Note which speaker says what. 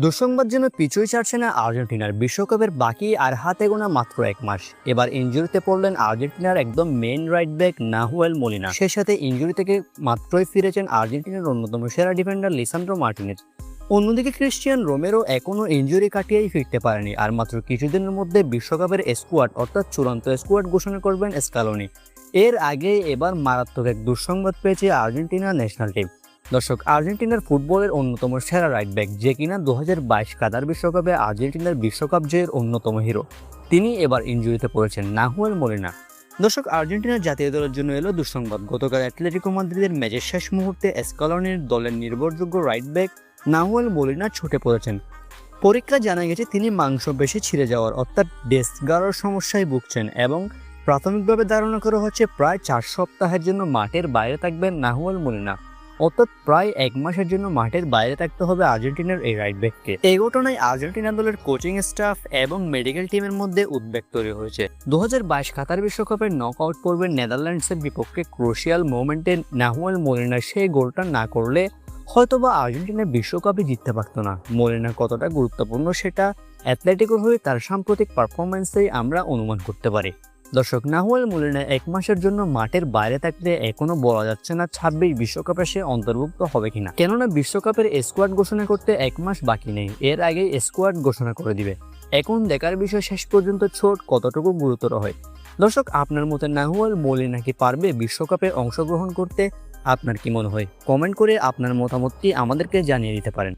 Speaker 1: দুঃসংবাদ যেন পিছুই ছাড়ছে না আর্জেন্টিনার। বিশ্বকাপের বাকি আর হাতে গোনা মাত্র 1 মাস। এবার ইনজুরিতে পড়লেন আর্জেন্টিনার একদম main right back Nahuel Molina. সেই সাথে ইনজুরি থেকে মাত্রই ফিরেছেন আর্জেন্টিনার অন্যতম সেরা ডিফেন্ডার লিসান্দ্রো মার্টিনেজ। অন্যদিকে ক্রিস্টিয়ান রোমেরো এখনও ইনজুরি কাটিয়েই ফিরতে পারেনি। আর মাত্র কিছুদিনের মধ্যে বিশ্বকাপের স্কোয়াড অর্থাৎ চূড়ান্ত স্কোয়াড ঘোষণা করবেন স্কালোনি। এর আগে এবার মারাত্মক এক দুঃসংবাদ পেয়েছে আর্জেন্টিনা ন্যাশনাল টিম। দর্শক, আর্জেন্টিনার ফুটবলের অন্যতম সেরা রাইট ব্যাক, যে কিনা 2022 কাতার বিশ্বকাপে আর্জেন্টিনার বিশ্বকাপ জয়ের অন্যতম হিরো, তিনি এবার ইনজুরিতে পড়েছেন, নাহুয়েল মোলিনা। দর্শক, আর্জেন্টিনার জাতীয় দলের জন্য এলো দুঃসংবাদ। গতকাল অ্যাটলেটিকো মাদ্রিদের ম্যাচের শেষ মুহূর্তে স্কালোনির দলের নির্ভরযোগ্য রাইট ব্যাক নাহুয়েল মোলিনা ছুটে পড়েছেন। পরীক্ষা জানা গেছে তিনি মাংসপেশি ছিঁড়ে যাওয়ার অর্থাৎ ডেস্ক-গাড়ার সমস্যায় ভুগছেন এবং প্রাথমিকভাবে ধারণা করা হচ্ছে প্রায় 4 সপ্তাহের জন্য মাঠের বাইরে থাকবেন নাহুয়েল মোলিনা। অর্থাৎ প্রায় 1 মাসের জন্য মাঠের বাইরে থাকতে হবে আর্জেন্টিনার এই রাইট ব্যাককে। এই ঘটনায় আর্জেন্টিনা দলের কোচিং স্টাফ এবং মেডিকেল টিমের মধ্যে উদ্বেগ তৈরি হয়েছে। 2022 কাতার বিশ্বকাপের নকআউট পর্বে নেদারল্যান্ডসের বিপক্ষে ক্রুশিয়াল মোমেন্টে নাহুয়েল মোলিনা সেই গোলটা না করলে হয়তোবা আর্জেন্টিনা বিশ্বকাপে জিততে পারত না। মোলিনা কতটা গুরুত্বপূর্ণ সেটা অ্যাথলেটিকোর হয়ে তার সাম্প্রতিক পারফরম্যান্সেই আমরা অনুমান করতে পারি। দর্শক, নাহুয়েল মোলিনা 1 মাসের জন্য মাঠের বাইরে থাকলে এখনো বলা যাচ্ছে না 26 বিশ্বকাপে সে অন্তর্ভুক্ত হবে কিনা, কেননা বিশ্বকাপের স্কোয়াড ঘোষণা করতে 1 মাস বাকি নেই। এর আগে স্কোয়াড ঘোষণা করে দিবে। এখন দেখার বিষয় শেষ পর্যন্ত চোট কতটুকু গুরুতর হয়। দর্শক, আপনার মতে নাহুয়েল মোলিনা কি পারবে বিশ্বকাপে অংশগ্রহণ করতে? আপনার কি মনে হয়? কমেন্ট করে আপনার মতামতটি আমাদেরকে জানিয়ে দিতে পারেন।